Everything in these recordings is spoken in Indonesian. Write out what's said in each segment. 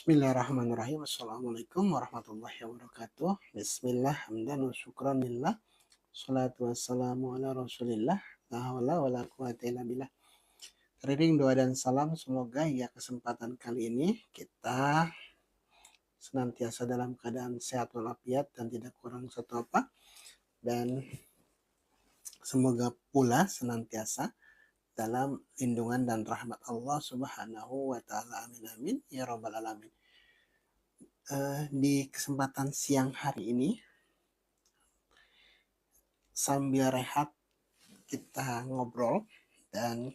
Bismillahirrahmanirrahim. Assalamualaikum warahmatullahi wabarakatuh. Bismillah, hamdan wa syukran lillah. Salatu wassalamu ala rasulillah. La hawla wa la quwata illa billah. Teriring doa dan salam, semoga ya kesempatan kali ini kita senantiasa dalam keadaan sehat walafiat dan tidak kurang satu apa. Dan semoga pula senantiasa dalam lindungan dan rahmat Allah Subhanahu wa taala. Amin amin ya rabbal alamin. Di kesempatan siang hari ini sambil rehat kita ngobrol, dan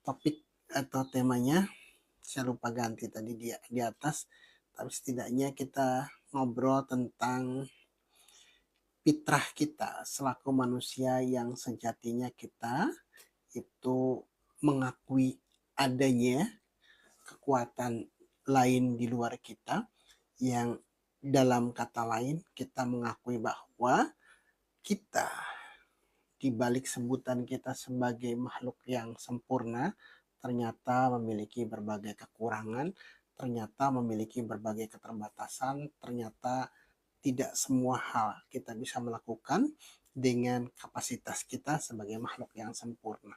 topik atau temanya saya lupa ganti tadi di atas, tapi setidaknya kita ngobrol tentang fitrah kita selaku manusia yang sejatinya kita itu mengakui adanya kekuatan lain di luar kita, yang dalam kata lain kita mengakui bahwa kita di balik sebutan kita sebagai makhluk yang sempurna ternyata memiliki berbagai kekurangan, ternyata memiliki berbagai keterbatasan, ternyata tidak semua hal kita bisa melakukan dengan kapasitas kita sebagai makhluk yang sempurna.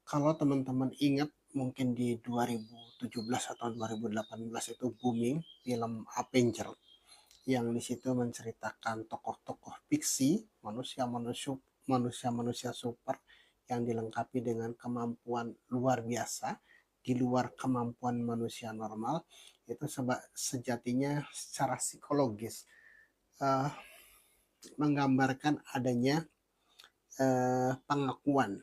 Kalau teman-teman ingat, mungkin di 2017 atau 2018 itu booming film Avenger, yang di situ menceritakan tokoh-tokoh fiksi, manusia-manusia super yang dilengkapi dengan kemampuan luar biasa di luar kemampuan manusia normal. Itu sejatinya secara psikologis uh, menggambarkan adanya pengakuan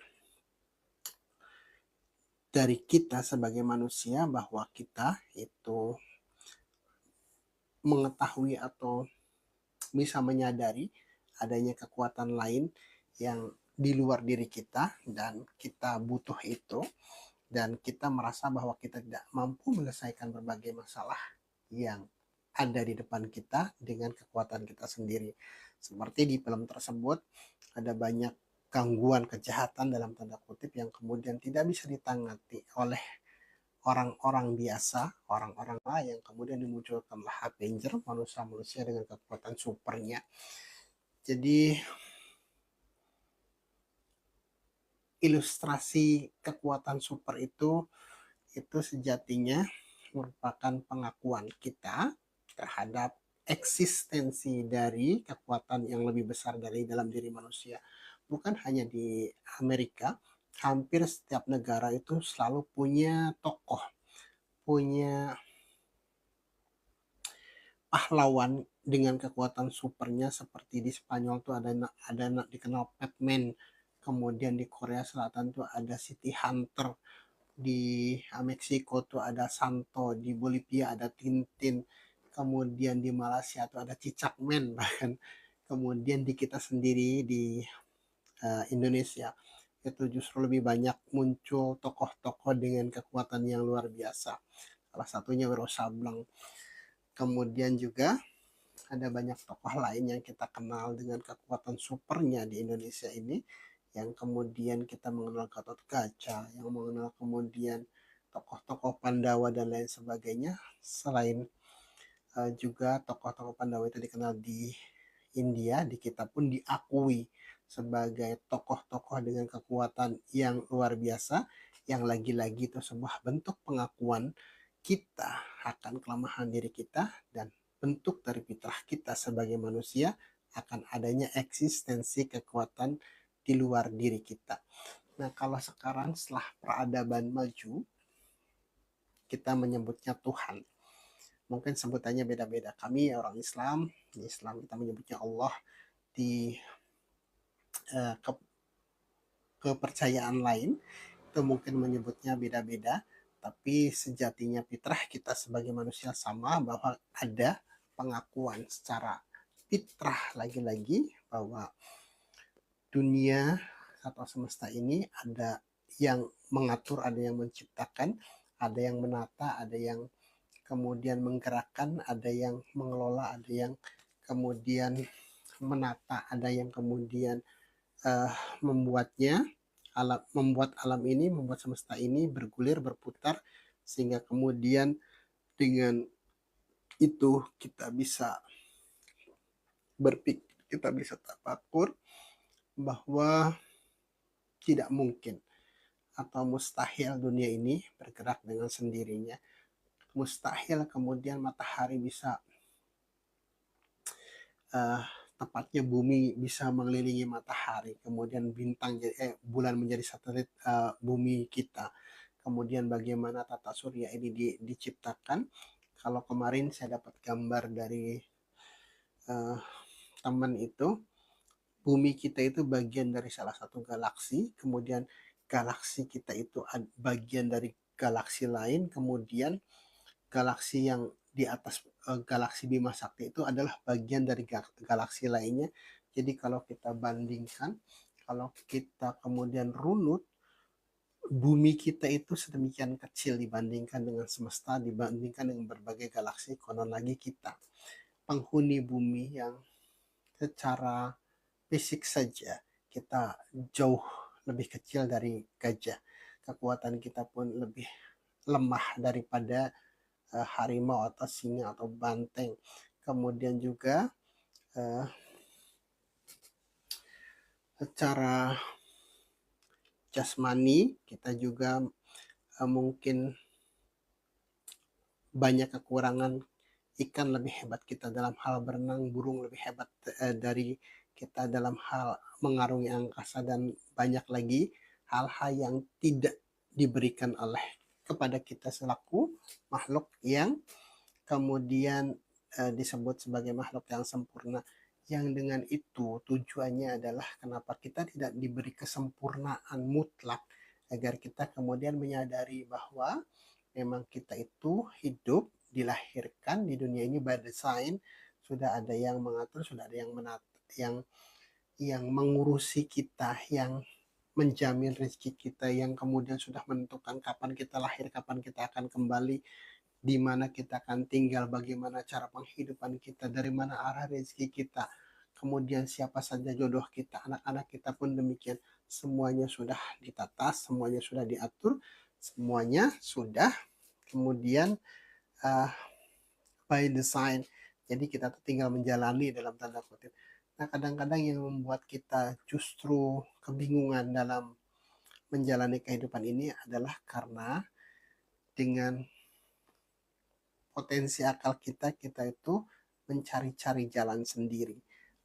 dari kita sebagai manusia bahwa kita itu mengetahui atau bisa menyadari adanya kekuatan lain yang di luar diri kita, dan kita butuh itu, dan kita merasa bahwa kita tidak mampu menyelesaikan berbagai masalah yang ada di depan kita dengan kekuatan kita sendiri. Seperti di film tersebut ada banyak gangguan kejahatan dalam tanda kutip yang kemudian tidak bisa ditangani oleh orang-orang biasa, orang-orang yang kemudian dimunculkanlah Avenger, manusia-manusia dengan kekuatan supernya. Jadi ilustrasi kekuatan super itu sejatinya merupakan pengakuan kita terhadap eksistensi dari kekuatan yang lebih besar dari dalam diri manusia. Bukan hanya di Amerika, hampir setiap negara itu selalu punya tokoh, punya pahlawan dengan kekuatan supernya. Seperti di Spanyol tuh ada dikenal Batman, kemudian di Korea Selatan tuh ada City Hunter, di Meksiko tuh ada Santo, di Bolivia ada Tintin, kemudian di Malaysia tuh ada Cicak Man bahkan. Kemudian di kita sendiri di Indonesia itu justru lebih banyak muncul tokoh-tokoh dengan kekuatan yang luar biasa. Salah satunya Wiro Sableng. Kemudian juga ada banyak tokoh lain yang kita kenal dengan kekuatan supernya di Indonesia ini, yang kemudian kita mengenal Gatot Kaca, yang mengenal kemudian tokoh-tokoh Pandawa dan lain sebagainya. Selain juga tokoh-tokoh Pandawa itu dikenal di India, di kita pun diakui sebagai tokoh-tokoh dengan kekuatan yang luar biasa, yang lagi-lagi itu sebuah bentuk pengakuan kita akan kelemahan diri kita, dan bentuk dari fitrah kita sebagai manusia akan adanya eksistensi kekuatan di luar diri kita. Nah, kalau sekarang setelah peradaban maju, kita menyebutnya Tuhan. Mungkin sebutannya beda-beda. Kami orang Islam, di Islam kita menyebutnya Allah, di ke, kepercayaan lain itu mungkin menyebutnya beda-beda, tapi sejatinya fitrah kita sebagai manusia sama, bahwa ada pengakuan secara fitrah lagi-lagi bahwa dunia atau semesta ini ada yang mengatur, ada yang menciptakan, ada yang menata, ada yang kemudian menggerakkan, ada yang mengelola, ada yang kemudian menata, ada yang kemudian membuatnya, membuat alam ini, membuat semesta ini bergulir, berputar, sehingga kemudian Dengan itu kita bisa berpikir, kita bisa tafakur bahwa tidak mungkin atau mustahil dunia ini bergerak dengan sendirinya. Mustahil kemudian matahari bisa uh, tepatnya bumi bisa mengelilingi matahari, kemudian bulan menjadi satelit bumi kita. Kemudian bagaimana tata surya ini diciptakan. Kalau kemarin saya dapat gambar dari teman itu, bumi kita itu bagian dari salah satu galaksi, kemudian galaksi kita itu bagian dari galaksi lain, kemudian galaksi yang di atas galaksi Bima Sakti itu adalah bagian dari galaksi lainnya. Jadi kalau kita bandingkan, kalau kita kemudian runut, bumi kita itu sedemikian kecil dibandingkan dengan semesta, dibandingkan dengan berbagai galaksi. Konon lagi kita penghuni bumi yang secara fisik saja kita jauh lebih kecil dari gajah. Kekuatan kita pun lebih lemah daripada harimau atau singa atau banteng. Kemudian juga secara jasmani kita juga mungkin banyak kekurangan. Ikan lebih hebat kita dalam hal berenang, burung lebih hebat dari kita dalam hal mengarungi angkasa, dan banyak lagi hal-hal yang tidak diberikan oleh kepada kita selaku makhluk yang kemudian disebut sebagai makhluk yang sempurna. Yang dengan itu tujuannya adalah kenapa kita tidak diberi kesempurnaan mutlak, agar kita kemudian menyadari bahwa memang kita itu hidup, dilahirkan di dunia ini by design, sudah ada yang mengatur, sudah ada yang yang mengurusi kita, yang menjamin rezeki kita, yang kemudian sudah menentukan kapan kita lahir, kapan kita akan kembali, di mana kita akan tinggal, bagaimana cara penghidupan kita, dari mana arah rezeki kita, kemudian siapa saja jodoh kita, anak-anak kita pun demikian. Semuanya sudah ditata, semuanya sudah diatur, semuanya sudah kemudian uh, by design. Jadi kita tinggal menjalani dalam tanda kutip. Nah, kadang-kadang yang membuat kita justru kebingungan dalam menjalani kehidupan ini adalah karena dengan potensi akal kita, kita itu mencari-cari jalan sendiri.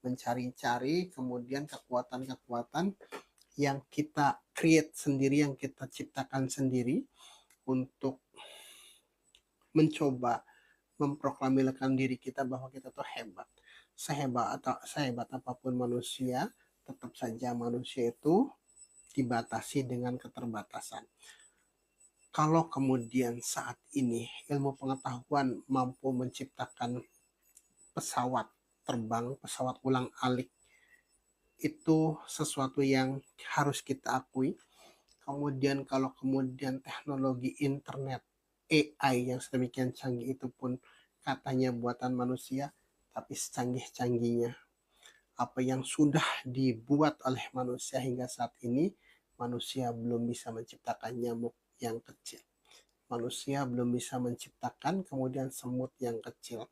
Mencari-cari kemudian kekuatan-kekuatan yang kita create sendiri, yang kita ciptakan sendiri untuk mencoba memproklamirkan diri kita bahwa kita tuh hebat. Sehebat apapun manusia, tetap saja manusia itu dibatasi dengan keterbatasan. Kalau kemudian saat ini ilmu pengetahuan mampu menciptakan pesawat terbang, pesawat ulang-alik, itu sesuatu yang harus kita akui. Kemudian kalau kemudian teknologi internet, AI yang sedemikian canggih itu pun katanya buatan manusia, tapi secanggih-canggihnya apa yang sudah dibuat oleh manusia hingga saat ini, manusia belum bisa menciptakan nyamuk yang kecil. Manusia belum bisa menciptakan kemudian semut yang kecil.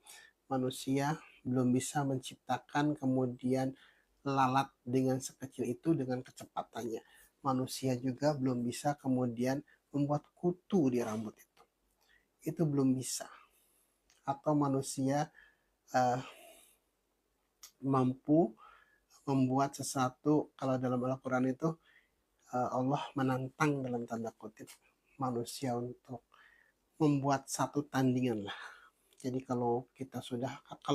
Manusia belum bisa menciptakan kemudian lalat dengan sekecil itu dengan kecepatannya. Manusia juga belum bisa kemudian membuat kutu di rambut itu. Itu belum bisa. Atau manusia mampu membuat sesuatu, kalau dalam Al-Quran itu Allah menantang dalam tanda kutip manusia untuk membuat satu tandingan lah. Jadi kalau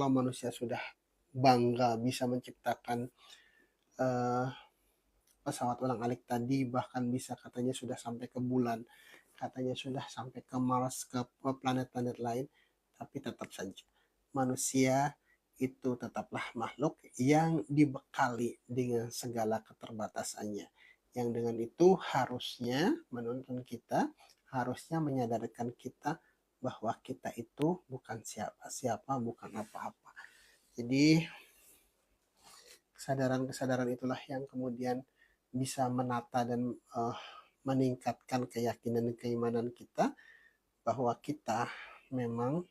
manusia sudah bangga bisa menciptakan pesawat ulang-alik tadi, bahkan bisa katanya sudah sampai ke bulan, katanya sudah sampai ke Mars, ke planet-planet lain, tapi tetap saja manusia itu tetaplah makhluk yang dibekali dengan segala keterbatasannya. Yang dengan itu harusnya menuntun kita, harusnya menyadarkan kita bahwa kita itu bukan siapa-siapa, bukan apa-apa. Jadi kesadaran-kesadaran itulah yang kemudian bisa menata dan meningkatkan keyakinan dan keimanan kita bahwa kita memang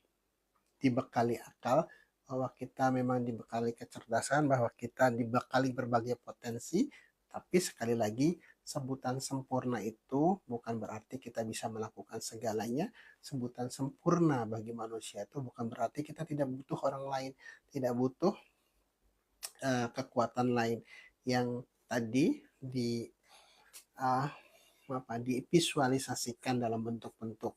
dibekali akal, bahwa kita memang dibekali kecerdasan, bahwa kita dibekali berbagai potensi, tapi sekali lagi sebutan sempurna itu bukan berarti kita bisa melakukan segalanya. Sebutan sempurna bagi manusia itu bukan berarti kita tidak butuh orang lain, tidak butuh kekuatan lain yang tadi uh, divisualisasikan dalam bentuk-bentuk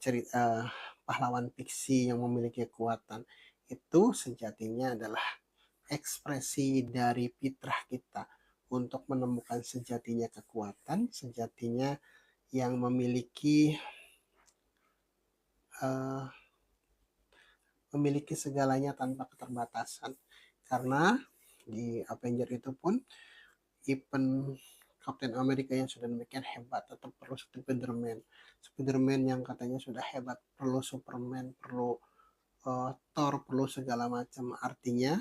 cerita pahlawan fiksi yang memiliki kekuatan. Itu sejatinya adalah ekspresi dari fitrah kita untuk menemukan sejatinya kekuatan, sejatinya yang uh, memiliki segalanya tanpa keterbatasan. Karena di Avenger itu pun even Captain America yang sudah demikian hebat tetap perlu Spiderman yang katanya sudah hebat perlu Superman, perlu Thor, perlu segala macam. Artinya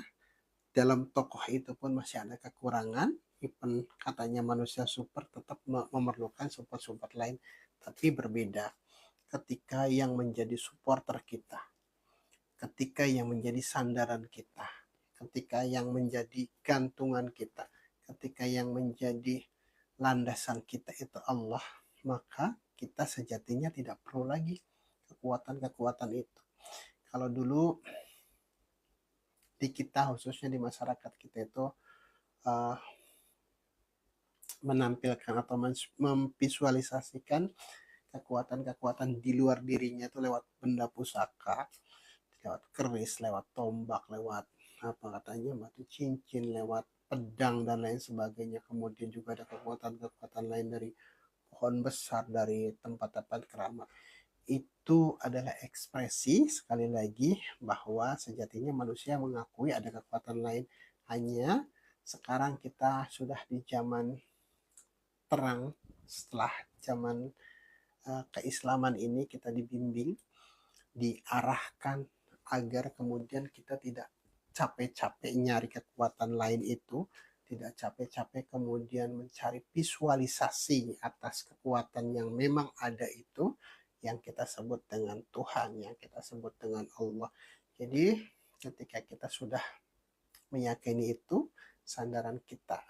dalam tokoh itu pun masih ada kekurangan. Even katanya manusia super tetap memerlukan support-support lain, tapi berbeda ketika yang menjadi supporter kita, ketika yang menjadi sandaran kita, ketika yang menjadi gantungan kita, ketika yang menjadi landasan kita itu Allah, maka kita sejatinya tidak perlu lagi kekuatan-kekuatan itu. Kalau dulu di kita, khususnya di masyarakat kita itu menampilkan atau memvisualisasikan kekuatan-kekuatan di luar dirinya itu lewat benda pusaka, lewat keris, lewat tombak, lewat apa katanya batu cincin, lewat pedang dan lain sebagainya. Kemudian juga ada kekuatan-kekuatan lain dari pohon besar, dari tempat-tempat keramat. Itu adalah ekspresi sekali lagi bahwa sejatinya manusia mengakui ada kekuatan lain. Hanya sekarang kita sudah di zaman terang, setelah zaman keislaman ini kita dibimbing, diarahkan agar kemudian kita tidak capek-capek nyari kekuatan lain itu, tidak capek-capek kemudian mencari visualisasi atas kekuatan yang memang ada itu, yang kita sebut dengan Tuhan, yang kita sebut dengan Allah. Jadi ketika kita sudah meyakini itu, sandaran kita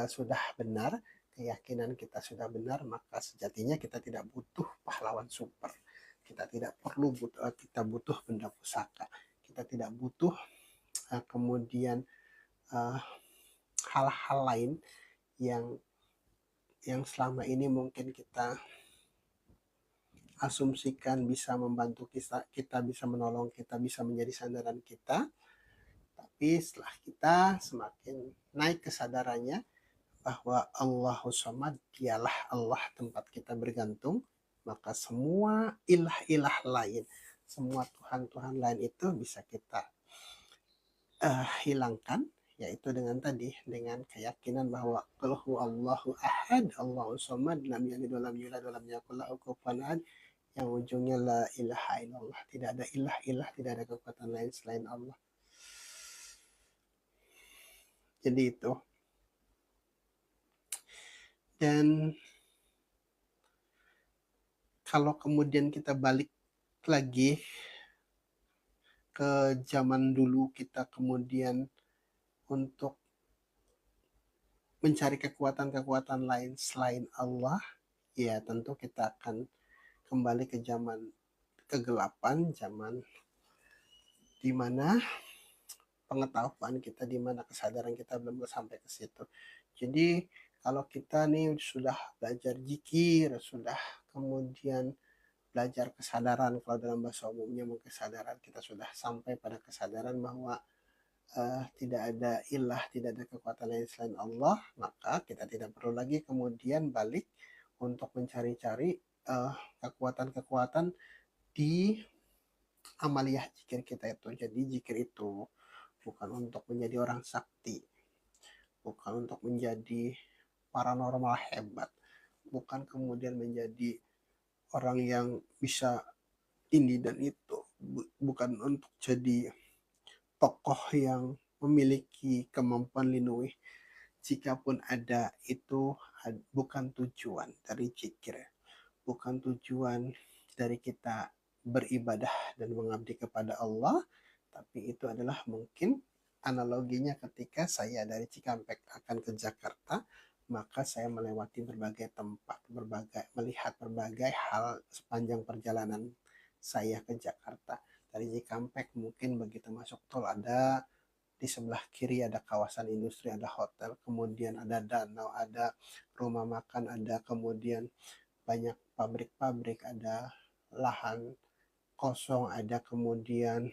sudah benar, keyakinan kita sudah benar, maka sejatinya kita tidak butuh pahlawan super. Kita tidak perlu kita butuh benda pusaka. Kita tidak butuh kemudian hal-hal lain yang selama ini mungkin kita asumsikan bisa membantu kita bisa menolong kita, bisa menjadi sandaran kita. Tapi setelah kita semakin naik kesadarannya bahwa Allahu Samad, dialah Allah tempat kita bergantung, maka semua ilah-ilah lain, semua Tuhan-Tuhan lain itu bisa kita hilangkan, yaitu dengan tadi, dengan keyakinan bahwa qul huwallahu ahad, Allahu Samad, lam yalid walam yulad walam yakul lahu kufuwan ahad, yang ujungnya la ilaha illallah. Tidak ada ilah-ilah, tidak ada kekuatan lain selain Allah. Jadi itu. Dan kalau kemudian kita balik lagi ke zaman dulu, kita kemudian untuk mencari kekuatan-kekuatan lain selain Allah, ya tentu kita akan kembali ke zaman kegelapan, zaman di mana pengetahuan kita, di mana kesadaran kita belum sampai ke situ. Jadi kalau kita nih sudah belajar zikir, sudah kemudian belajar kesadaran, kalau dalam bahasa umumnya kesadaran, kita sudah sampai pada kesadaran bahwa tidak ada ilah, tidak ada kekuatan lain selain Allah, maka kita tidak perlu lagi kemudian balik untuk mencari-cari kekuatan-kekuatan di amaliyah zikir kita itu. Jadi zikir itu bukan untuk menjadi orang sakti, bukan untuk menjadi paranormal hebat, bukan kemudian menjadi orang yang bisa ini dan itu, bukan untuk jadi tokoh yang memiliki kemampuan linui. Jikapun ada, itu bukan tujuan dari zikir, bukan tujuan dari kita beribadah dan mengabdi kepada Allah, tapi itu adalah mungkin analoginya ketika saya dari Cikampek akan ke Jakarta, maka saya melewati berbagai tempat, melihat berbagai hal sepanjang perjalanan saya ke Jakarta. Dari Cikampek mungkin begitu masuk tol ada di sebelah kiri ada kawasan industri, ada hotel, kemudian ada danau, ada rumah makan, ada kemudian banyak pabrik-pabrik, ada lahan kosong, ada kemudian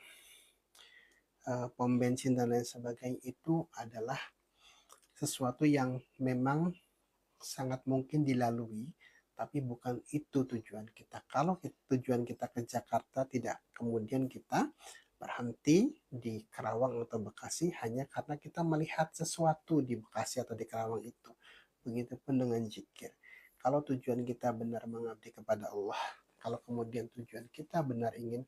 pom bensin dan lain sebagainya. Itu adalah sesuatu yang memang sangat mungkin dilalui, tapi bukan itu tujuan kita. Kalau tujuan kita ke Jakarta, tidak kemudian kita berhenti di Karawang atau Bekasi hanya karena kita melihat sesuatu di Bekasi atau di Karawang itu. Begitupun dengan zikir. Kalau tujuan kita benar mengabdi kepada Allah, kalau kemudian tujuan kita benar ingin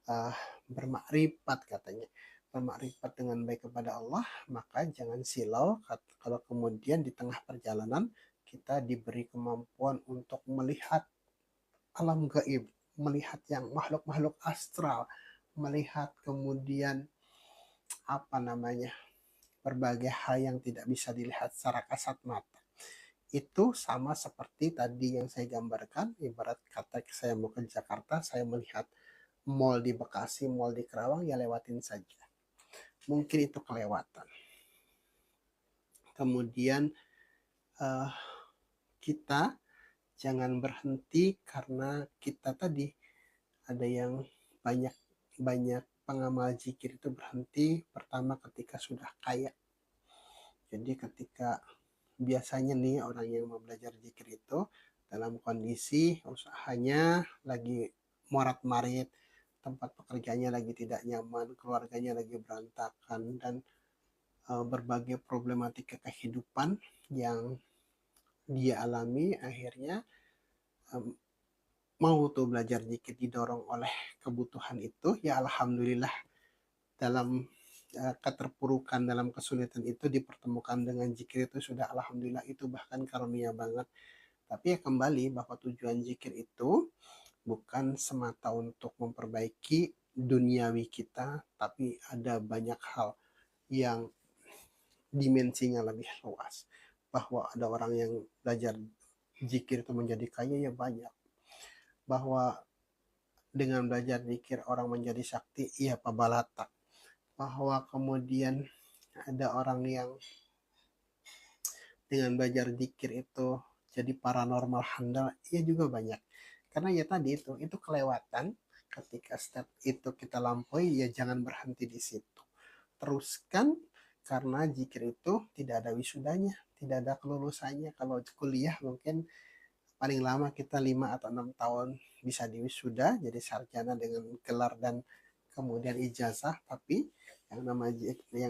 uh, bermakrifat katanya, bermakrifat dengan baik kepada Allah, maka jangan silau kalau kemudian di tengah perjalanan kita diberi kemampuan untuk melihat alam gaib, melihat yang makhluk-makhluk astral, melihat kemudian apa namanya berbagai hal yang tidak bisa dilihat secara kasat mata. Itu sama seperti tadi yang saya gambarkan, ibarat kata saya mau ke Jakarta, saya melihat mall di Bekasi, mall di Kerawang, ya lewatin saja. Mungkin itu kelewatan. Kemudian uh, kita jangan berhenti karena kita tadi ada yang banyak banyak pengamal zikir itu berhenti pertama ketika sudah kaya. Jadi ketika biasanya nih orang yang mau belajar zikir itu dalam kondisi usahanya lagi morat-marit, tempat pekerjaannya lagi tidak nyaman, keluarganya lagi berantakan, dan berbagai problematika kehidupan yang dia alami, akhirnya um, mau tuh belajar zikir didorong oleh kebutuhan itu, ya alhamdulillah dalam keterpurukan, dalam kesulitan itu dipertemukan dengan zikir itu sudah alhamdulillah, itu bahkan karunia banget. Tapi ya kembali bahwa tujuan zikir itu bukan semata untuk memperbaiki duniawi kita, tapi ada banyak hal yang dimensinya lebih luas. Bahwa ada orang yang belajar zikir itu menjadi kaya, ya banyak. Bahwa dengan belajar zikir orang menjadi sakti, iya Pak Balata. Bahwa kemudian ada orang yang dengan belajar zikir itu jadi paranormal handal, iya juga banyak. Karena ya tadi itu kelewatan. Ketika step itu kita lampaui, ya jangan berhenti di situ, teruskan, karena zikir itu tidak ada wisudanya, tidak ada kelulusannya. Kalau kuliah mungkin paling lama kita 5 atau 6 tahun bisa diwisuda jadi sarjana dengan gelar dan kemudian ijazah. Tapi yang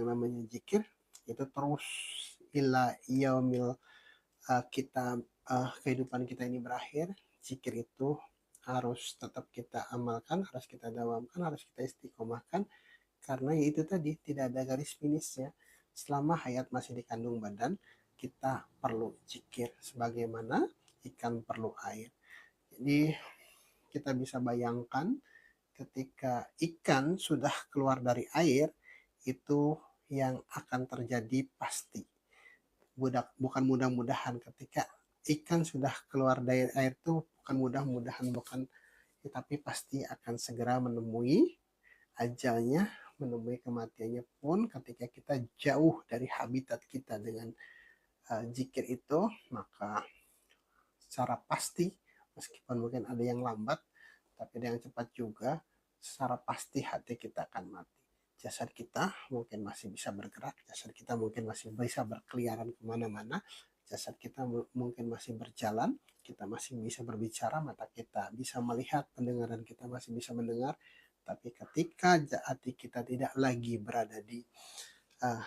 namanya zikir itu terus ila yaumil kita kehidupan kita ini berakhir. Zikir itu harus tetap kita amalkan, harus kita dawamkan, harus kita istiqomahkan, karena itu tadi tidak ada garis finishnya. Selama hayat masih dikandung badan, kita perlu zikir sebagaimana ikan perlu air. Jadi kita bisa bayangkan ketika ikan sudah keluar dari air, itu yang akan terjadi pasti. Bukan mudah-mudahan, ketika ikan sudah keluar dari air itu bukan mudah-mudahan, bukan, tapi pasti akan segera menemui ajalnya, menemui kematiannya pun ketika kita jauh dari habitat kita dengan zikir itu, maka secara pasti, meskipun mungkin ada yang lambat, tapi ada yang cepat juga, secara pasti hati kita akan mati. Jasad kita mungkin masih bisa bergerak, jasad kita mungkin masih bisa berkeliaran kemana-mana, jasad kita mungkin masih berjalan, kita masih bisa berbicara, mata kita bisa melihat, pendengaran kita masih bisa mendengar. Tapi ketika hati kita tidak lagi berada di uh,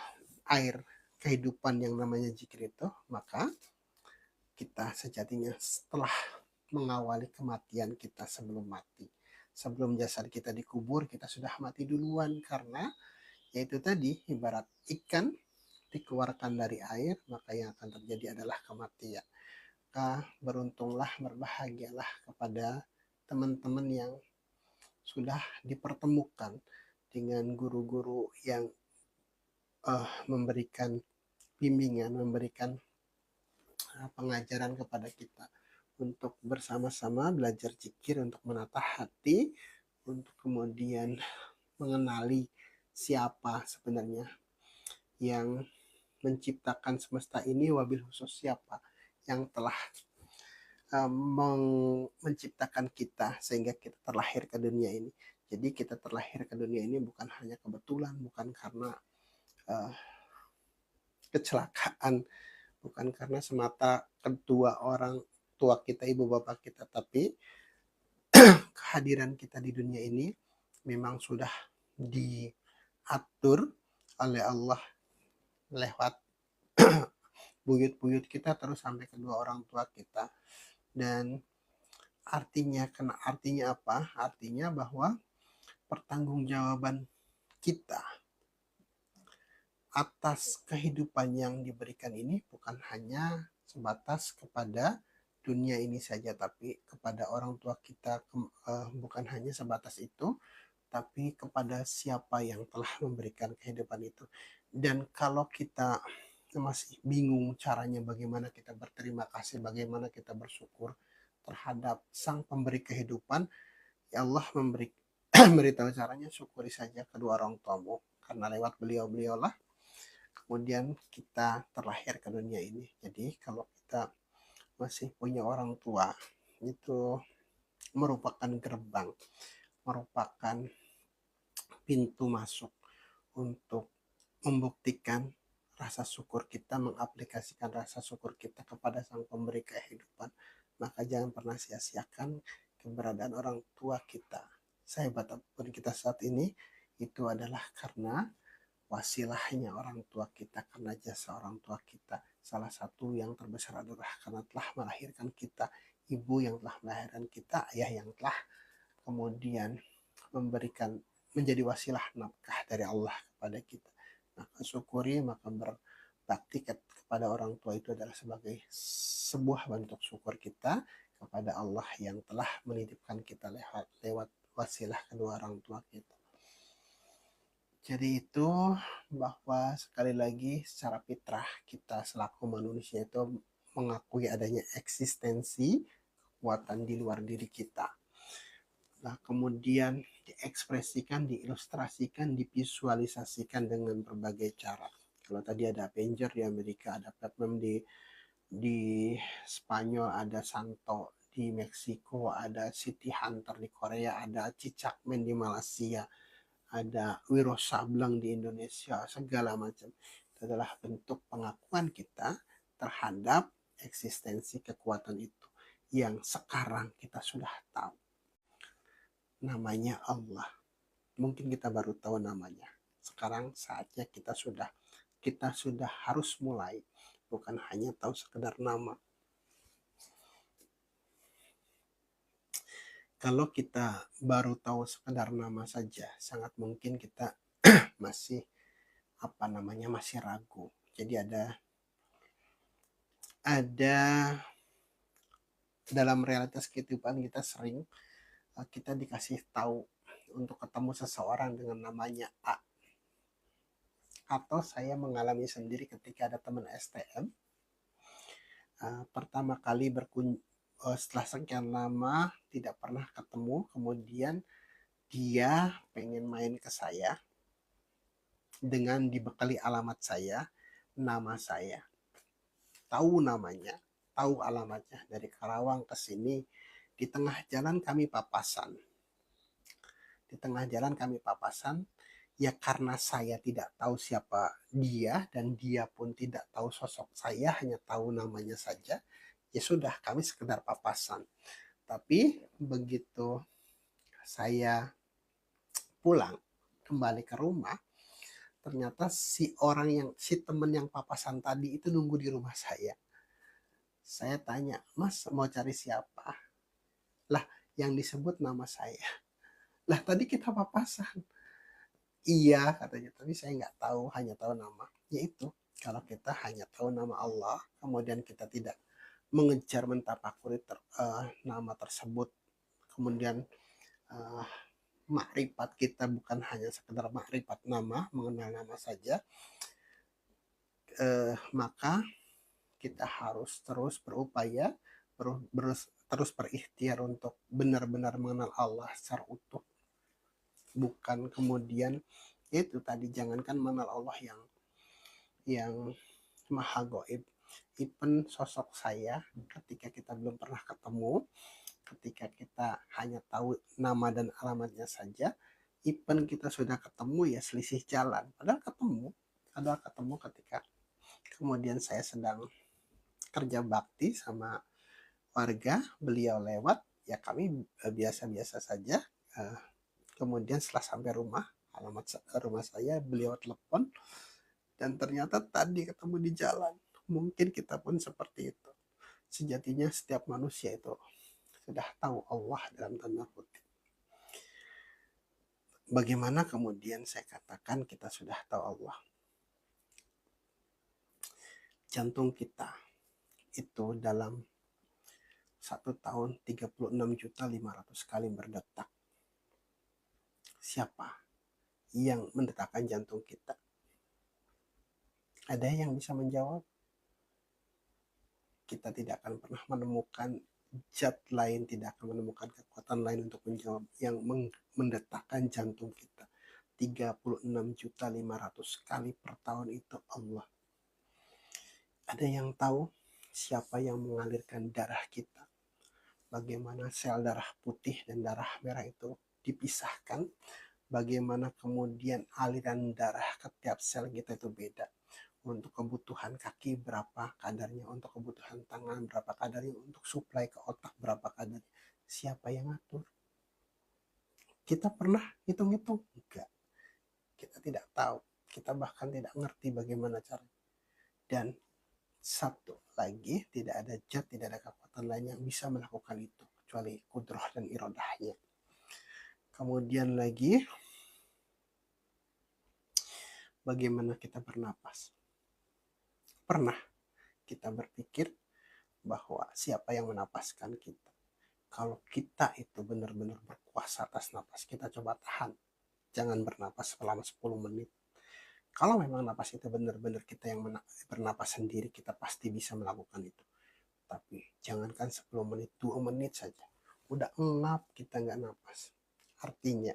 air kehidupan yang namanya zikir itu, maka kita sejatinya setelah mengawali kematian kita sebelum mati. Sebelum jasad kita dikubur, kita sudah mati duluan, karena yaitu tadi ibarat ikan dikeluarkan dari air, maka yang akan terjadi adalah kematian. Maka beruntunglah, berbahagialah kepada teman-teman yang sudah dipertemukan dengan guru-guru yang memberikan bimbingan, memberikan pengajaran kepada kita untuk bersama-sama belajar zikir, untuk menata hati, untuk kemudian mengenali siapa sebenarnya yang menciptakan semesta ini, wabil khusus siapa yang telah menciptakan kita sehingga kita terlahir ke dunia ini. Jadi kita terlahir ke dunia ini bukan hanya kebetulan, bukan karena kecelakaan, bukan karena semata kedua orang tua kita, ibu bapak kita, tapi kehadiran kita di dunia ini memang sudah diatur oleh Allah lewat buyut-buyut kita terus sampai kedua orang tua kita. Dan artinya apa? Artinya bahwa pertanggungjawaban kita atas kehidupan yang diberikan ini bukan hanya sebatas kepada dunia ini saja, tapi kepada orang tua kita, bukan hanya sebatas itu, tapi kepada siapa yang telah memberikan kehidupan itu. Dan kalau kita masih bingung caranya bagaimana kita berterima kasih, bagaimana kita bersyukur terhadap sang pemberi kehidupan, ya Allah memberitahu caranya, syukuri saja kedua orang tuamu, karena lewat beliau-beliau lah kemudian kita terlahir ke dunia ini. Jadi kalau kita masih punya orang tua, itu merupakan gerbang, merupakan pintu masuk untuk membuktikan rasa syukur kita, mengaplikasikan rasa syukur kita kepada sang pemberi kehidupan. Maka jangan pernah sia-siakan keberadaan orang tua kita. Sehebat apapun kita saat ini, itu adalah karena wasilahnya orang tua kita, karena jasa orang tua kita. Salah satu yang terbesar adalah karena telah melahirkan kita, ibu yang telah melahirkan kita, ayah yang telah kemudian memberikan, menjadi wasilah nafkah dari Allah kepada kita. Maka syukuri, maka berbakti kepada orang tua itu adalah sebagai sebuah bentuk syukur kita kepada Allah yang telah menitipkan kita lewat wasilah kedua orang tua kita. Jadi itu bahwa sekali lagi secara fitrah kita selaku manusia itu mengakui adanya eksistensi kekuatan di luar diri kita. Nah, kemudian diekspresikan, diilustrasikan, divisualisasikan dengan berbagai cara. Kalau tadi ada Avenger di Amerika, ada Batman di Spanyol, ada Santo di Meksiko, ada City Hunter di Korea, ada Cicakman di Malaysia, ada Wiro Sableng di Indonesia, segala macam. Itu adalah bentuk pengakuan kita terhadap eksistensi kekuatan itu yang sekarang kita sudah tahu. Namanya Allah. Mungkin kita baru tahu namanya. Sekarang saatnya kita sudah harus mulai, bukan hanya tahu sekedar nama. Kalau kita baru tahu sekedar nama saja, sangat mungkin kita masih masih ragu. Jadi ada dalam realitas kehidupan kita sering kita dikasih tahu untuk ketemu seseorang dengan namanya A. Atau saya mengalami sendiri ketika ada teman STM, pertama kali setelah sekian lama tidak pernah ketemu, kemudian dia pengen main ke saya dengan dibekali alamat saya, nama saya, tahu namanya, tahu alamatnya, dari Karawang ke sini. Di tengah jalan kami papasan. Ya karena saya tidak tahu siapa dia dan dia pun tidak tahu sosok saya, hanya tahu namanya saja. Ya sudah, kami sekedar papasan. Tapi begitu saya pulang kembali ke rumah, ternyata si teman yang papasan tadi itu nunggu di rumah saya. Saya tanya, Mas mau cari siapa? Lah, yang disebut nama saya. Lah, tadi kita papasan. Iya, katanya, tapi saya nggak tahu, hanya tahu nama. Yaitu, kalau kita hanya tahu nama Allah, kemudian kita tidak mengejar mentafakuri nama tersebut, kemudian makrifat kita bukan hanya sekedar makrifat nama, mengenal nama saja, maka kita harus terus berupaya, terus berikhtiar untuk benar-benar mengenal Allah secara utuh. Bukan kemudian itu tadi, jangankan mengenal Allah yang maha goib, even sosok saya ketika kita belum pernah ketemu, ketika kita hanya tahu nama dan alamatnya saja, even kita sudah ketemu ya selisih jalan, padahal ketemu ketika kemudian saya sedang kerja bakti sama warga, beliau lewat, ya kami biasa-biasa saja. Kemudian setelah sampai rumah, alamat rumah saya, beliau telepon, dan ternyata tadi ketemu di jalan. Mungkin kita pun seperti itu. Sejatinya setiap manusia itu sudah tahu Allah dalam tanda kutip. Bagaimana kemudian saya katakan kita sudah tahu Allah? Jantung kita itu dalam 1 tahun 36.500.000 kali berdetak. Siapa yang mendetakkan jantung kita? Ada yang bisa menjawab? Kita tidak akan pernah menemukan zat lain, tidak akan menemukan kekuatan lain untuk menjawab yang mendetakkan jantung kita. 36.500.000 kali per tahun itu Allah. Ada yang tahu siapa yang mengalirkan darah kita? Bagaimana sel darah putih dan darah merah itu dipisahkan? Bagaimana kemudian aliran darah ke tiap sel kita itu beda? Untuk kebutuhan kaki berapa kadarnya, untuk kebutuhan tangan berapa kadarnya, untuk suplai ke otak berapa kadarnya. Siapa yang ngatur? Kita pernah hitung-hitung? Enggak. Kita tidak tahu. Kita bahkan tidak ngerti bagaimana caranya. Dan satu lagi, tidak ada zat, tidak ada kekuatan lain yang bisa melakukan itu kecuali kudrah dan iradahnya. Kemudian lagi, bagaimana kita bernapas? Pernah kita berpikir bahwa siapa yang menapaskan kita? Kalau kita itu benar-benar berkuasa atas napas kita, coba tahan. Jangan bernapas selama 10 menit. Kalau memang napas itu benar-benar kita yang bernapas sendiri, kita pasti bisa melakukan itu. Tapi jangankan 10 menit, 2 menit saja. Udah ngap kita nggak napas. Artinya,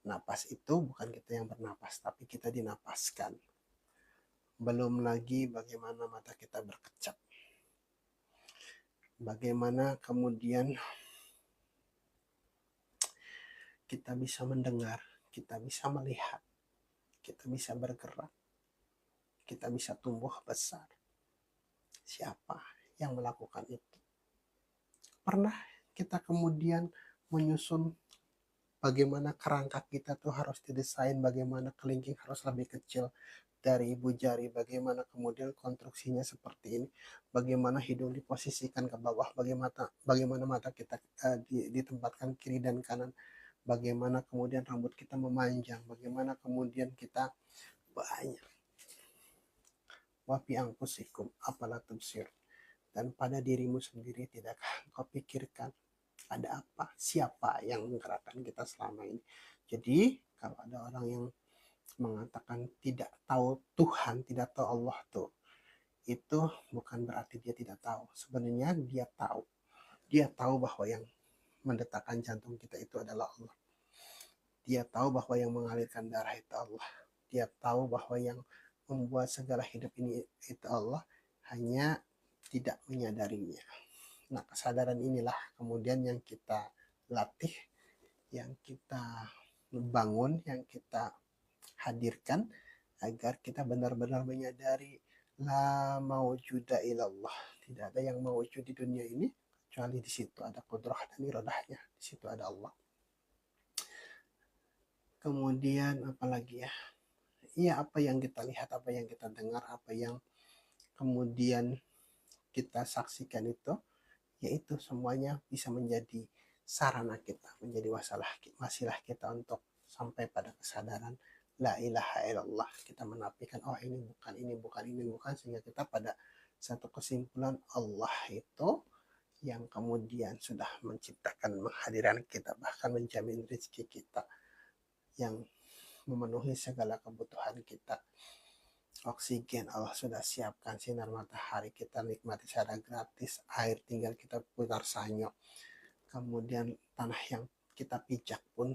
napas itu bukan kita yang bernapas, tapi kita dinapaskan. Belum lagi bagaimana mata kita berkecap. Bagaimana kemudian kita bisa mendengar, kita bisa melihat, kita bisa bergerak, kita bisa tumbuh besar. Siapa yang melakukan itu? Pernah kita kemudian menyusun bagaimana kerangka kita tuh harus didesain, bagaimana kelingking harus lebih kecil dari ibu jari, bagaimana kemudian konstruksinya seperti ini, bagaimana hidung diposisikan ke bawah, bagaimana mata kita ditempatkan kiri dan kanan, bagaimana kemudian rambut kita memanjang, bagaimana kemudian kita banyak. Wafi angkusikum apalah tubsir. Dan pada dirimu sendiri tidakkah kau pikirkan ada apa, siapa yang menggerakkan kita selama ini? Jadi kalau ada orang yang mengatakan tidak tahu Tuhan, tidak tahu Allah tuh, itu bukan berarti dia tidak tahu. Sebenarnya dia tahu. Dia tahu bahwa yang mendetakkan jantung kita itu adalah Allah. Dia tahu bahwa yang mengalirkan darah itu Allah. Dia tahu bahwa yang membuat segala hidup ini itu Allah, hanya tidak menyadarinya. Nah, kesadaran inilah kemudian yang kita latih, yang kita bangun, yang kita hadirkan agar kita benar-benar menyadari la maujuda ilallah. Tidak ada yang mewujud di dunia ini kecuali di situ ada kudrah dan iradahnya, di situ ada Allah. Kemudian apalagi ya? Iya, apa yang kita lihat, apa yang kita dengar, apa yang kemudian kita saksikan itu, yaitu semuanya bisa menjadi sarana kita, menjadi wasilah kita untuk sampai pada kesadaran la ilaha illallah. Kita menafikan oh ini bukan, sehingga kita pada satu kesimpulan Allah itu yang kemudian sudah menciptakan menghadirkan kita, bahkan menjamin rezeki kita, yang memenuhi segala kebutuhan kita. Oksigen Allah sudah siapkan, sinar matahari kita nikmati secara gratis, air tinggal kita putar sanyo. Kemudian tanah yang kita pijak pun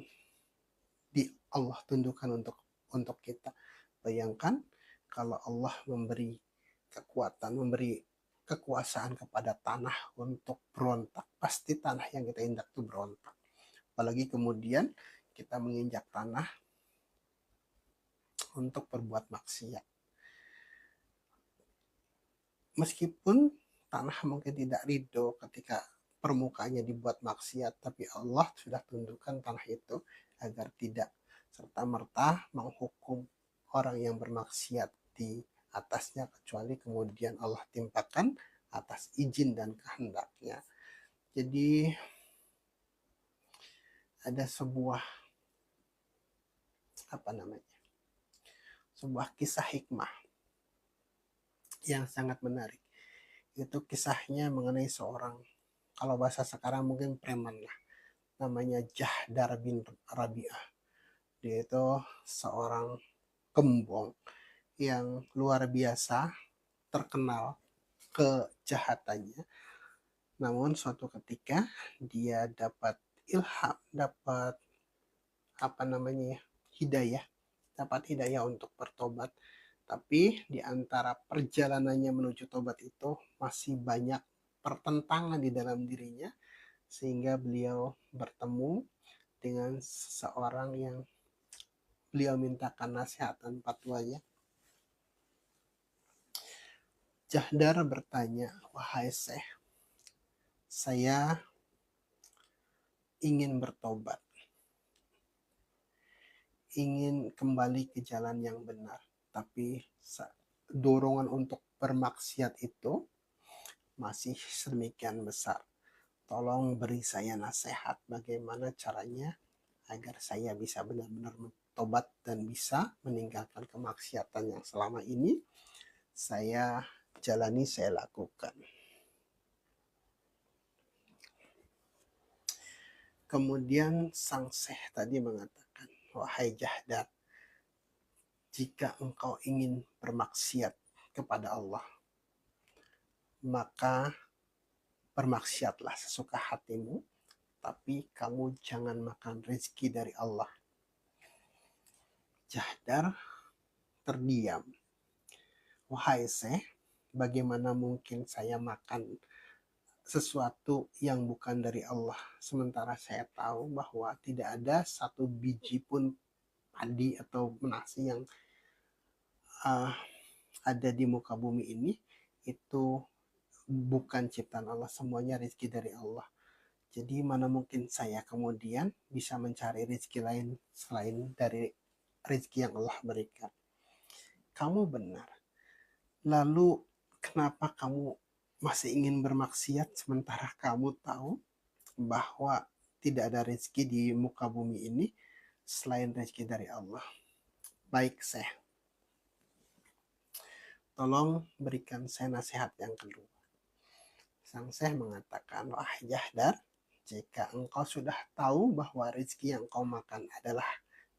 di Allah tundukkan untuk kita. Bayangkan kalau Allah memberi kekuatan, memberi kekuasaan kepada tanah untuk berontak, pasti tanah yang kita injak itu berontak. Apalagi kemudian kita menginjak tanah untuk berbuat maksiat. Meskipun tanah mungkin tidak ridho ketika permukaannya dibuat maksiat, tapi Allah sudah tundukkan tanah itu agar tidak serta-merta menghukum orang yang bermaksiat di atasnya, kecuali kemudian Allah timpakan atas izin dan kehendaknya. Jadi ada sebuah sebuah kisah hikmah yang sangat menarik. Itu kisahnya mengenai seorang, kalau bahasa sekarang mungkin preman lah, namanya Jahdar bin Rabi'ah. Dia itu seorang gembong yang luar biasa terkenal kejahatannya. Namun suatu ketika dia dapat ilham, dapat hidayah untuk bertobat. Tapi di antara perjalanannya menuju tobat itu masih banyak pertentangan di dalam dirinya, sehingga beliau bertemu dengan seseorang yang beliau mintakan nasihat dan fatwanya. Jahdar bertanya, "Wahai Syekh, saya ingin bertobat, ingin kembali ke jalan yang benar, tapi dorongan untuk bermaksiat itu masih sedemikian besar. Tolong beri saya nasihat bagaimana caranya agar saya bisa benar-benar bertobat dan bisa meninggalkan kemaksiatan yang selama ini saya jalani, saya lakukan." Kemudian sang Syekh tadi mengatakan, "Wahai Jahdar, jika engkau ingin bermaksiat kepada Allah, maka bermaksiatlah sesuka hatimu, tapi kamu jangan makan rezeki dari Allah." Jahdar terdiam. "Wahai Syekh, bagaimana mungkin saya makan sesuatu yang bukan dari Allah, sementara saya tahu bahwa tidak ada satu biji pun padi atau nasi yang ada di muka bumi ini itu bukan ciptaan Allah, semuanya rezeki dari Allah. Jadi mana mungkin saya kemudian bisa mencari rezeki lain selain dari rezeki yang Allah berikan." "Kamu benar. Lalu kenapa kamu masih ingin bermaksiat sementara kamu tahu bahwa tidak ada rezeki di muka bumi ini selain rezeki dari Allah?" "Baik, Syekh. Tolong berikan saya nasihat yang kedua." Sang Syekh mengatakan, "Wahai Jahdar, jika engkau sudah tahu bahwa rezeki yang kau makan adalah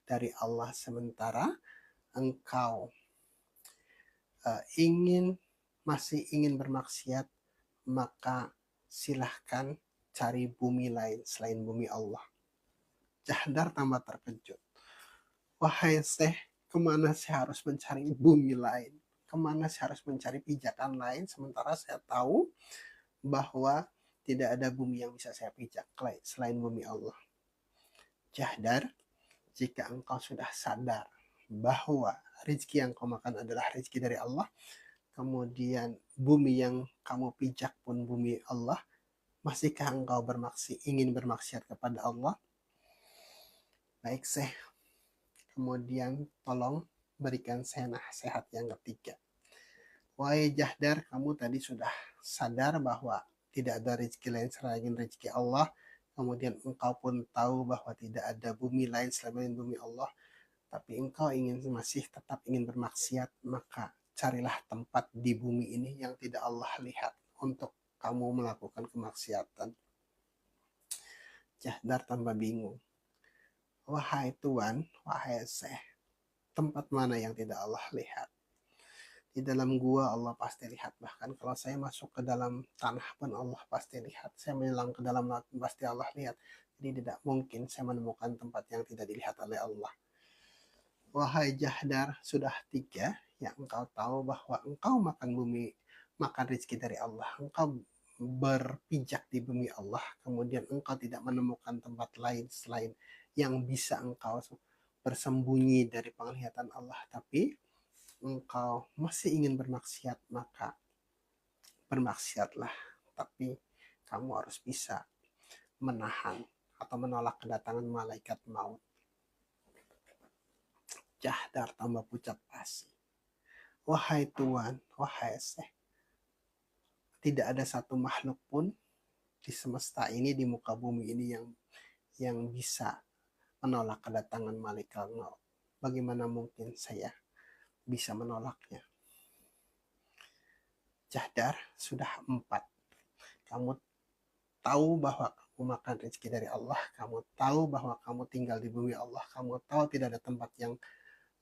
dari Allah, sementara engkau masih ingin bermaksiat, maka silahkan cari bumi lain selain bumi Allah." Jahdar tambah terkejut. "Wahai Syekh, kemana saya harus mencari bumi lain? Kemana saya harus mencari pijakan lain sementara saya tahu bahwa tidak ada bumi yang bisa saya pijak selain bumi Allah?" "Jahdar, jika engkau sudah sadar bahwa rezeki yang kau makan adalah rezeki dari Allah, kemudian bumi yang kamu pijak pun bumi Allah, masihkah engkau ingin bermaksiat kepada Allah?" "Baik, Syekh. Kemudian tolong berikan saya nasihat yang ketiga." "Wahai Jahdar, kamu tadi sudah sadar bahwa tidak ada rezeki lain selain rezeki Allah, kemudian engkau pun tahu bahwa tidak ada bumi lain selain bumi Allah, tapi engkau masih tetap ingin bermaksiat, maka carilah tempat di bumi ini yang tidak Allah lihat untuk kamu melakukan kemaksiatan. Jahdar tambah bingung. Wahai Tuan, wahai Syekh, tempat mana yang tidak Allah lihat? Di dalam gua Allah pasti lihat. Bahkan kalau saya masuk ke dalam tanah pun Allah pasti lihat. Saya menyelam ke dalam laut pasti Allah lihat. Jadi tidak mungkin saya menemukan tempat yang tidak dilihat oleh Allah. Wahai Jahdar, sudah 3 yang engkau tahu bahwa engkau makan bumi, makan rezeki dari Allah. Engkau berpijak di bumi Allah, kemudian engkau tidak menemukan tempat lain selain yang bisa engkau bersembunyi dari penglihatan Allah, tapi engkau masih ingin bermaksiat, maka bermaksiatlah. Tapi kamu harus bisa menahan atau menolak kedatangan malaikat maut. Jahdar tambah pucat pasi. Wahai Tuan, wahai Syekh, tidak ada satu makhluk pun di semesta ini, di muka bumi ini yang bisa menolak kedatangan malaikat maut. Bagaimana mungkin saya bisa menolaknya? Jahdar, sudah 4. Kamu tahu bahwa kamu makan rezeki dari Allah, kamu tahu bahwa kamu tinggal di bumi Allah, kamu tahu tidak ada tempat yang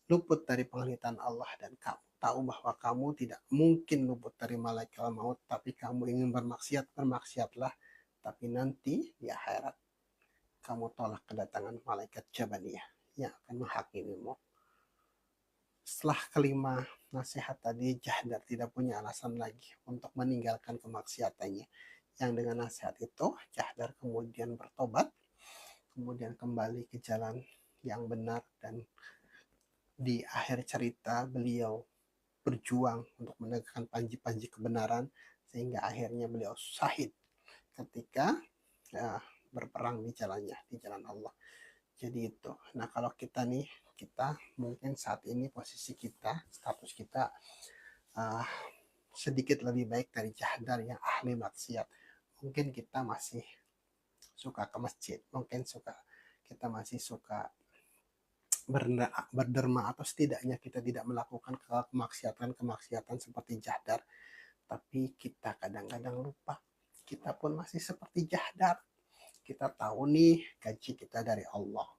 luput dari penglihatan Allah, dan kamu tahu bahwa kamu tidak mungkin luput dari malaikat maut, tapi kamu ingin bermaksiat, bermaksiatlah. Tapi nanti di akhirat kamu tolak kedatangan malaikat Jabaniyah yang akan menghakimimu. Setelah kelima nasihat tadi, Jahdar tidak punya alasan lagi untuk meninggalkan kemaksiatannya. Yang dengan nasihat itu, Jahdar kemudian bertobat, kemudian kembali ke jalan yang benar, dan di akhir cerita beliau berjuang untuk menegakkan panji-panji kebenaran, sehingga akhirnya beliau syahid ketika berperang di jalannya, di jalan Allah. Jadi itu. Nah, kalau kita nih, kita mungkin saat ini posisi kita, status kita sedikit lebih baik dari Jahdar yang ahli maksiat. Mungkin kita masih suka ke masjid, mungkin kita masih suka berderma, atau setidaknya kita tidak melakukan kemaksiatan seperti Jahdar. Tapi kita kadang-kadang lupa, kita pun masih seperti Jahdar. Kita tahu nih gaji kita dari Allah,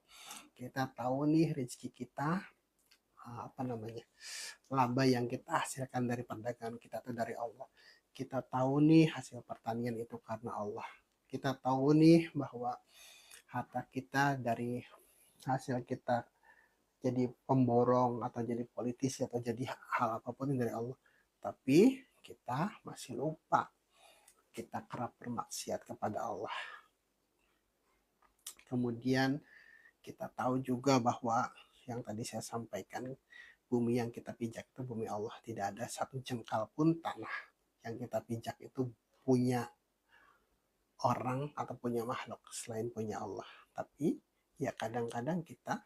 kita tahu nih rezeki kita, laba yang kita hasilkan dari perdagangan kita itu dari Allah. Kita tahu nih hasil pertanian itu karena Allah. Kita tahu nih bahwa harta kita dari hasil kita jadi pemborong atau jadi politisi atau jadi hal apapun dari Allah. Tapi kita masih lupa, kita kerap bermaksiat kepada Allah. Kemudian kita tahu juga bahwa yang tadi saya sampaikan, bumi yang kita pijak itu bumi Allah. Tidak ada satu jengkal pun tanah yang kita pijak itu punya orang atau punya makhluk selain punya Allah. Tapi ya kadang-kadang kita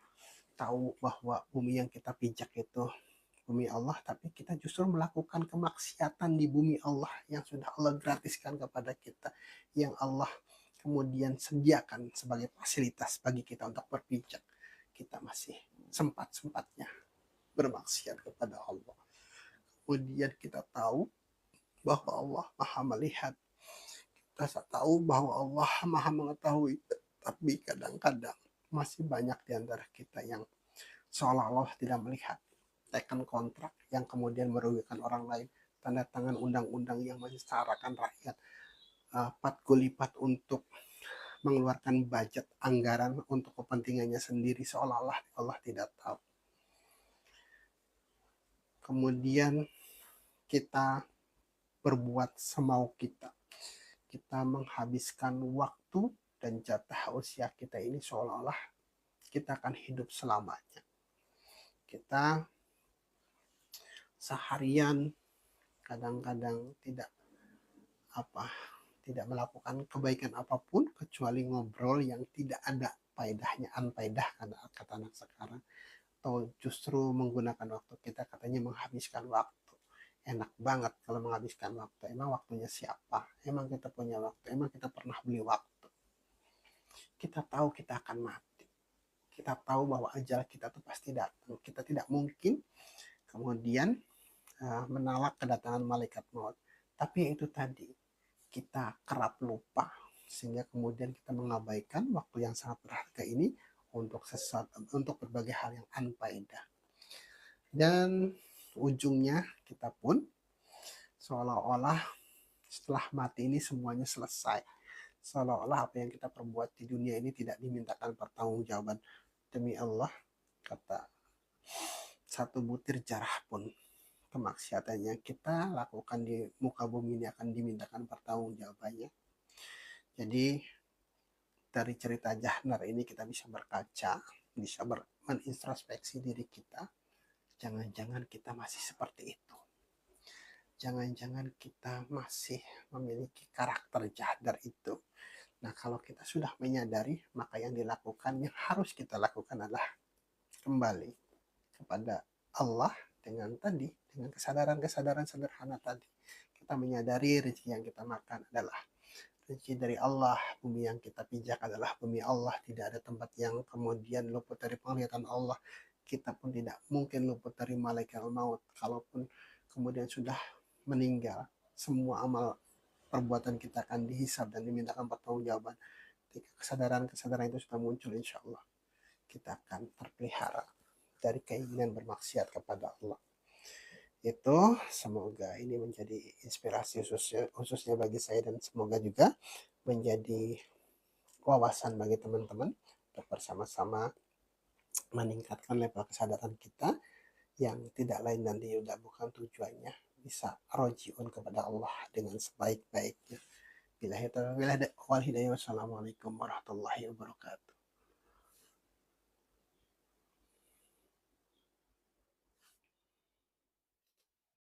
tahu bahwa bumi yang kita pijak itu bumi Allah, tapi kita justru melakukan kemaksiatan di bumi Allah yang sudah Allah gratiskan kepada kita, yang Allah kemudian sediakan sebagai fasilitas bagi kita untuk berpijak. Kita masih sempat-sempatnya bermaksiat kepada Allah. Kemudian kita tahu bahwa Allah Maha melihat, kita tahu bahwa Allah Maha mengetahui, tapi kadang-kadang masih banyak di antara kita yang seolah-olah tidak melihat, tekan kontrak yang kemudian merugikan orang lain, tanda tangan undang-undang yang menyengsarakan rakyat, 4 kali lipat untuk mengeluarkan budget anggaran untuk kepentingannya sendiri, seolah-olah Allah tidak tahu. Kemudian kita berbuat semau kita. Kita menghabiskan waktu dan jatah usia kita ini seolah-olah kita akan hidup selamanya. Kita seharian kadang-kadang tidak melakukan kebaikan apapun kecuali ngobrol yang tidak ada faedahnya, unfaedah kata anak sekarang, atau justru menggunakan waktu kita katanya menghabiskan waktu. Enak banget kalau menghabiskan waktu. Emang waktunya siapa? Emang kita punya waktu? Emang kita pernah beli waktu? Kita tahu kita akan mati. Kita tahu bahwa ajal kita tuh pasti datang. Kita tidak mungkin kemudian menolak kedatangan malaikat maut. Tapi itu tadi, kita kerap lupa, sehingga kemudian kita mengabaikan waktu yang sangat berharga ini untuk berbagai hal yang unfaedah. Dan ujungnya kita pun seolah-olah setelah mati ini semuanya selesai. Seolah-olah apa yang kita perbuat di dunia ini tidak dimintakan pertanggungjawaban. Demi Allah, kata, satu butir jarah pun kemaksiatan yang kita lakukan di muka bumi ini akan dimintakan pertanggungjawabannya. Jadi dari cerita Jahnar ini kita bisa berkaca, bisa menintrospeksi diri kita. Jangan-jangan kita masih seperti itu. Jangan-jangan kita masih memiliki karakter Jahnar itu. Nah, kalau kita sudah menyadari, maka yang harus kita lakukan adalah kembali kepada Allah dengan kesadaran-kesadaran sederhana tadi. Kita menyadari rezeki yang kita makan adalah rezeki dari Allah, bumi yang kita pijak adalah bumi Allah, tidak ada tempat yang kemudian luput dari penglihatan Allah. Kita pun tidak mungkin luput dari malaikat maut. Kalaupun kemudian sudah meninggal, semua amal perbuatan kita akan dihisab dan dimintakan pertanggungjawaban. Ketika kesadaran-kesadaran itu sudah muncul, insya Allah kita akan terpelihara dari keinginan bermaksiat kepada Allah. Itu semoga ini menjadi inspirasi khususnya bagi saya, dan semoga juga menjadi wawasan bagi teman-teman untuk bersama-sama meningkatkan level kesadaran kita yang tidak lain dan tidak bukan tujuannya bisa rojiun kepada Allah dengan sebaik-baiknya. Wassalamualaikum warahmatullahi wabarakatuh.